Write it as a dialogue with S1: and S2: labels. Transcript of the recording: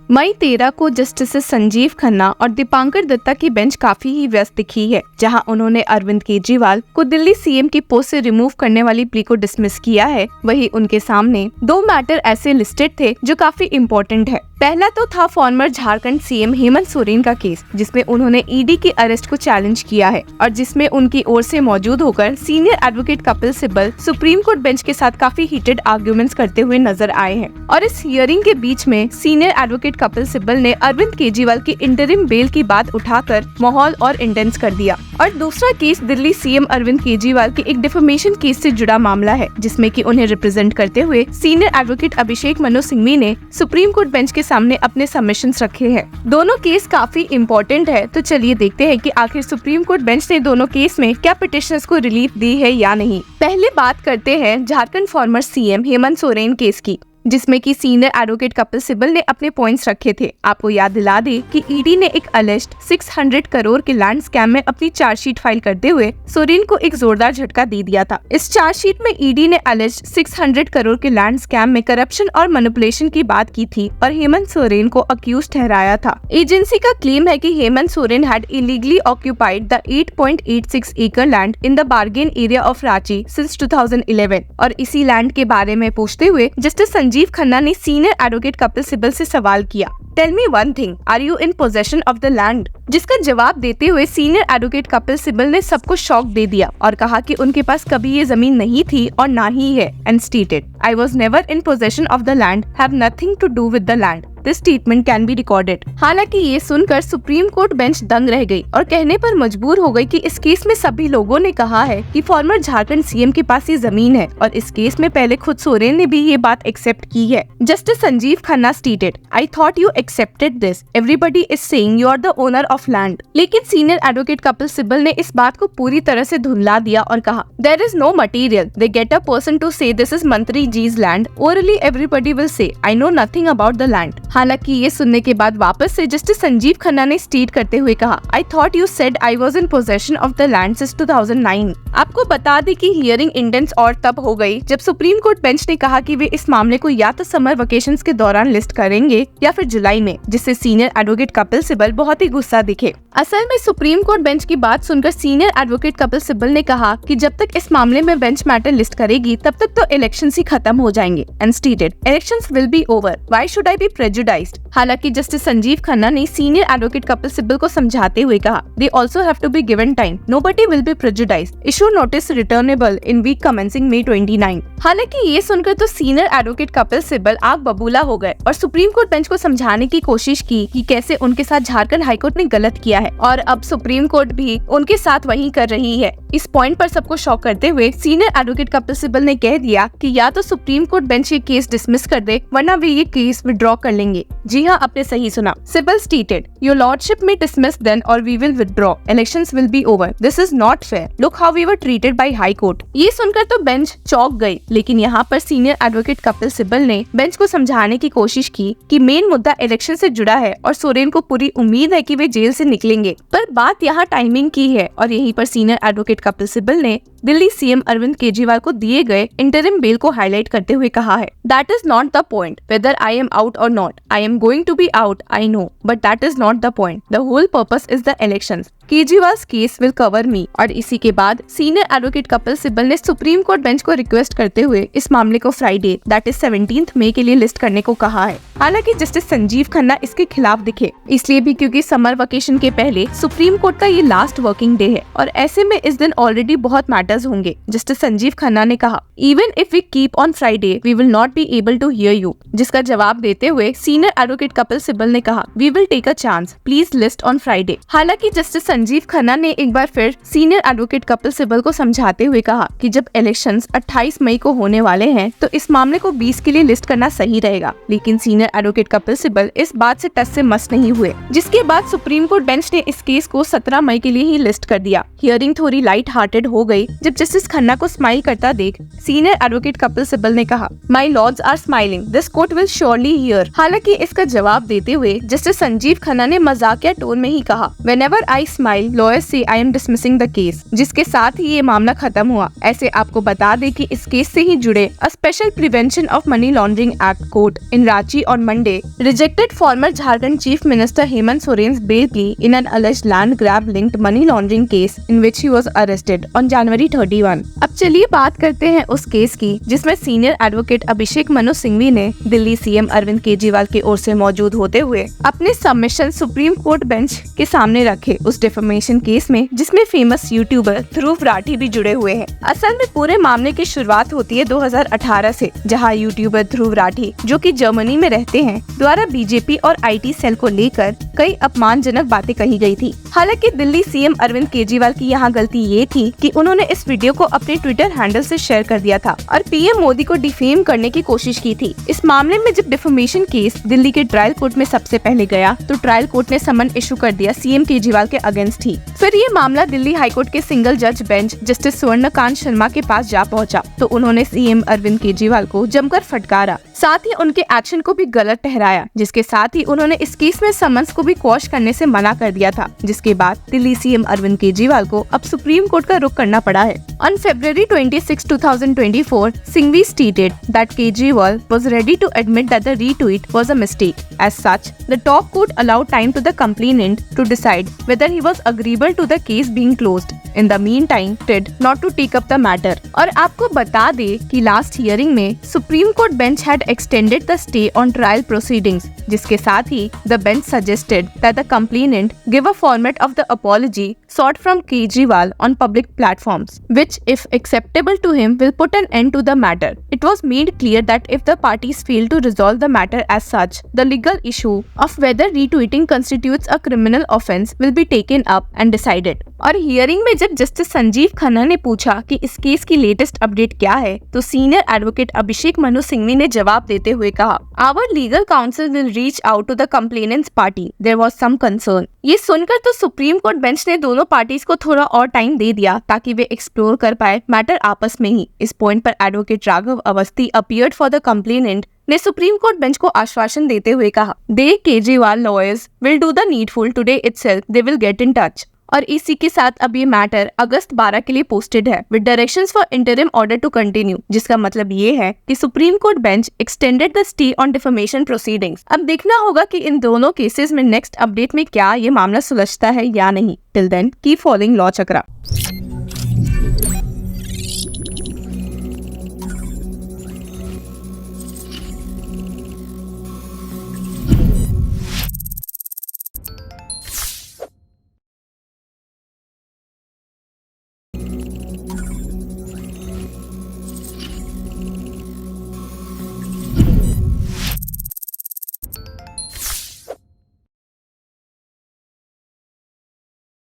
S1: मई 13 को जस्टिस संजीव खन्ना और दीपांकर दत्ता की बेंच काफी ही व्यस्त दिखी है, जहां उन्होंने अरविंद केजरीवाल को दिल्ली सीएम की पोस्ट से रिमूव करने वाली प्ली को डिसमिस किया है। वहीं उनके सामने 2 मैटर ऐसे लिस्टेड थे जो काफी इम्पोर्टेंट है। पहला तो था फॉर्मर झारखंड सीएम हेमंत सोरेन का केस, जिसमें उन्होंने ईडी की अरेस्ट को चैलेंज किया है और जिसमें उनकी ओर से मौजूद होकर senior advocate Kapil Sibal supreme court bench के साथ काफी हीटेड आर्ग्यूमेंट्स करते हुए नजर आए हैं। और इस हियरिंग के बीच में सीनियर एडवोकेट कपिल सिब्बल ने अरविंद केजरीवाल की इंटरिम बेल की बात उठाकर माहौल और इंटेंस कर दिया। और दूसरा केस दिल्ली सीएम अरविंद केजरीवाल के एक डिफेमेशन केस से जुड़ा मामला है, जिसमें कि उन्हें रिप्रेजेंट करते हुए सीनियर एडवोकेट अभिषेक मनु सिंघवी ने सुप्रीम कोर्ट बेंच के सामने अपने सबमिशंस रखे हैं। दोनों केस काफी इम्पोर्टेंट है, तो चलिए देखते हैं कि आखिर सुप्रीम कोर्ट बेंच ने दोनों केस में क्या पिटिशनर्स को रिलीफ दी है या नहीं। पहले बात करते हैं Jharkhand farmer CM Hemant Soren case की, जिसमें कि सीनियर एडवोकेट कपिल सिब्बल ने अपने पॉइंट्स रखे थे। आपको याद दिला दे कि ईडी ने एक अलेज्ड 600 करोड़ के लैंड स्कैम में अपनी चार्जशीट फाइल करते हुए सोरेन को एक जोरदार झटका दे दिया था। इस चार्जशीट में ईडी ने अलेज्ड 600 करोड़ के लैंड स्कैम में करप्शन और मैनिपुलेशन की बात की थी और हेमंत सोरेन को अक्यूज ठहराया था। एजेंसी का क्लेम है कि Hemant Soren had illegally occupied the 8.86 एकड़ land in the bargain area of Ranchi since 2011। और इसी लैंड के बारे में पूछते हुए जस्टिस संजीव खन्ना ने सीनियर एडवोकेट कपिल सिब्बल से सवाल किया, tell me one thing, are you in possession of the land? जिसका जवाब देते हुए सीनियर एडवोकेट कपिल सिब्बल ने सबको शॉक दे दिया और कहा कि उनके पास कभी ये जमीन नहीं थी और ना ही है, and stated, I was never in possession of the land, have nothing to do with the land. This statement can be recorded. हालांकि ये सुनकर सुप्रीम कोर्ट बेंच दंग रह गई और कहने पर मजबूर हो गई कि इस केस में सभी लोगों ने कहा है कि फॉर्मर झारखंड सीएम के पास ये जमीन है और इस केस में पहले खुद सोरेन ने भी ये बात एक्सेप्ट की है। Justice Sanjiv Khanna stated, I thought you accepted this, everybody is saying you are the owner of land. लेकिन सीनियर एडवोकेट कपिल सिब्बल ने इस बात को पूरी तरह से धुंधला दिया और कहा, there is no material, they get a person to say this is मंत्री जीज land, orally everybody will say I know nothing about the land. हालांकि ये सुनने के बाद वापस से जस्टिस संजीव खन्ना ने स्टेट करते हुए कहा, आई thought you said I was in possession of the land since 2009। आपको बता दें कि हियरिंग इंटेंस और तब हो गई जब सुप्रीम कोर्ट बेंच ने कहा कि वे इस मामले को या तो समर वेकेशंस के दौरान लिस्ट करेंगे या फिर जुलाई में, जिससे सीनियर एडवोकेट कपिल सिब्बल बहुत ही गुस्सा दिखे। असल में सुप्रीम कोर्ट बेंच की बात सुनकर सीनियर एडवोकेट कपिल सिब्बल ने कहा कि जब तक इस मामले में बेंच मैटर लिस्ट करेगी तब तक तो इलेक्शंस ही खत्म हो जाएंगे, and stated, elections will be over, why should I be prejudiced. हालांकि जस्टिस संजीव खन्ना ने सीनियर एडवोकेट कपिल सिब्बल को समझाते हुए कहा, they also have to be given time, nobody will be prejudiced, issue notice returnable in week commencing May 29। हालांकि ये सुनकर तो सीनियर एडवोकेट कपिल सिब्बल आग बबूला हो गए और सुप्रीम कोर्ट बेंच को समझाने की कोशिश की कि कैसे उनके साथ झारखंड हाईकोर्ट ने गलत किया है और अब सुप्रीम कोर्ट भी उनके साथ वही कर रही है। इस पॉइंट पर सबको शॉक करते हुए सीनियर एडवोकेट कपिल सिब्बल ने कह दिया कि या तो सुप्रीम कोर्ट बेंच ये केस डिसमिस कर दे वरना वे ये केस विड्रॉ कर लेंगे। जी हाँ, आपने सही सुना। Sibal stated, your lordship may dismiss then और we will withdraw, elections will be over, this is not fair, look how we were treated by high court. ये सुनकर तो बेंच चौंक गई, लेकिन यहाँ पर सीनियर एडवोकेट कपिल सिब्बल ने बेंच को समझाने की कोशिश की कि मेन मुद्दा इलेक्शन से जुड़ा है और सोरेन को पूरी उम्मीद है कि वे जेल से निकलेंगे। पर बात यहाँ टाइमिंग की है और यहीं पर सीनियर एडवोकेट कपिल सिब्बल ने दिल्ली सीएम अरविंद केजरीवाल को दिए गए इंटरिम बेल को हाईलाइट करते हुए कहा है, that is not the point whether I am out or not, I am going to be out, I know, but that is not the point, the whole purpose is the elections, Kejriwal case will cover me. और इसी के बाद senior advocate Kapil Sibal ने supreme court bench को request करते हुए इस मामले को फ्राइडे दैट इज 17 मई के लिए लिस्ट करने को कहा है। हालांकि जस्टिस संजीव खन्ना इसके खिलाफ दिखे, इसलिए भी क्योंकि समर वेकेशन के पहले सुप्रीम कोर्ट का ये लास्ट वर्किंग डे है और ऐसे में इस दिन ऑलरेडी बहुत मैटर्स होंगे। जस्टिस संजीव खन्ना ने कहा, even if we keep on Friday we will not be able to hear you. जिसका जवाब देते हुए सीनियर एडवोकेट कपिल सिब्बल ने कहा, we will take a chance, please list on Friday. हालांकि जस्टिस संजीव खन्ना ने एक बार फिर सीनियर एडवोकेट कपिल सिब्बल को समझाते हुए कहा कि जब इलेक्शंस 28 मई को होने वाले हैं तो इस मामले को 20 के लिए लिस्ट करना सही रहेगा। लेकिन सीनियर एडवोकेट कपिल सिब्बल इस बात से टस से मस नहीं हुए, जिसके बाद सुप्रीम कोर्ट बेंच ने इस केस को 17 मई के लिए ही लिस्ट कर दिया। हियरिंग थोड़ी लाइट हार्टेड हो गई जब जस्टिस खन्ना को स्माइल करता देख सीनियर एडवोकेट कपिल सिब्बल ने कहा, my lords are smiling, this court will surely hear. हालांकि इसका जवाब देते हुए जस्टिस संजीव खन्ना ने मजाकिया टोन में ही कहा, whenever I smile smile, lawyer से I am dismissing the case, जिसके साथ ही ये मामला खत्म हुआ। ऐसे आपको बता दें कि इस केस से ही जुड़े a special prevention of money laundering act court in Ranchi on Monday rejected former Jharkhand chief minister Hemant Soren's bail plea in an alleged land grab linked money laundering case in which he was arrested on January 31। अब चलिए बात करते हैं उस case की जिसमें senior advocate Abhishek Manu Singhvi ने Delhi CM Arvind Kejriwal की ओर से मौजूद होते हुए अपने सबमिशन सुप्रीम कोर्ट बेंच के सामने रखे। उस डिफेमेशन केस में जिसमें फेमस यूट्यूबर ध्रुव राठी भी जुड़े हुए हैं। असल में पूरे मामले की शुरुआत होती है 2018 से, जहां यूट्यूबर ध्रुव राठी, जो कि जर्मनी में रहते हैं, द्वारा बीजेपी और आईटी सेल को लेकर कई अपमानजनक बातें कही गई थी। हालांकि दिल्ली सीएम अरविंद केजरीवाल की यहाँ गलती ये थी कि उन्होंने इस वीडियो को अपने ट्विटर हैंडल से शेयर कर दिया था और पीएम मोदी को डिफेम करने की कोशिश की थी। इस मामले में जब डिफेमेशन केस दिल्ली के ट्रायल कोर्ट में सबसे पहले गया तो ट्रायल कोर्ट ने समन इशू कर दिया सीएम केजरीवाल के अगेंस्ट ही। फिर ये मामला दिल्ली हाईकोर्ट के सिंगल जज बेंच जस्टिस स्वर्णकांत शर्मा के पास जा पहुंचा तो उन्होंने सीएम अरविंद केजरीवाल को जमकर फटकारा, साथ ही उनके एक्शन को भी गलत ठहराया, जिसके साथ ही उन्होंने इस केस में समन्स को भी क्वॉश करने से मना कर दिया था। जिसके बाद दिल्ली सीएम अरविंद केजरीवाल को अब सुप्रीम कोर्ट का रुख करना पड़ा है। On February 26, 2024, Singhvi stated that Kejriwal was ready to admit that the retweet was a mistake. As such, the top court allowed time to the complainant to decide whether he was agreeable to the case being closed. In the meantime, did not to take up the matter. और आपको बता दे कि last hearing में supreme court bench had extended the stay on trial proceedings, जिसके साथ ही the bench suggested that the complainant give a format of the apology sought from Kejriwal on public platforms, which if acceptable to him will put an end to the matter. It was made clear that if the parties fail to resolve the matter as such, the legal issue of whether retweeting constitutes a criminal offence will be taken up and decided. और hearing में जब justice Sanjiv Khanna ने पूछा कि इस case की latest update क्या है तो सीनियर एडवोकेट अभिषेक मनु सिंघवी ने जवाब देते हुए कहा, our legal counsel will reach out to the complainant's party, there was some concern. ये सुनकर तो सुप्रीम कोर्ट बेंच ने दोनों पार्टीज को थोड़ा और टाइम दे दिया ताकि वे एक्सप्लोर कर पाए मैटर आपस में ही। इस पॉइंट पर advocate Raghav Awasthi appeared for the complainant ने सुप्रीम कोर्ट बेंच को आश्वासन देते हुए कहा, they Kejriwal lawyers will do the needful today itself, they will get in touch. और इसी के साथ अब ये मैटर अगस्त 12 के लिए पोस्टेड है with directions for interim order to continue, जिसका मतलब ये है कि supreme court bench extended the stay on defamation proceedings. अब देखना होगा कि इन दोनों केसेस में नेक्स्ट अपडेट में क्या ये मामला सुलझता है या नहीं। Till then keep following law चक्रा।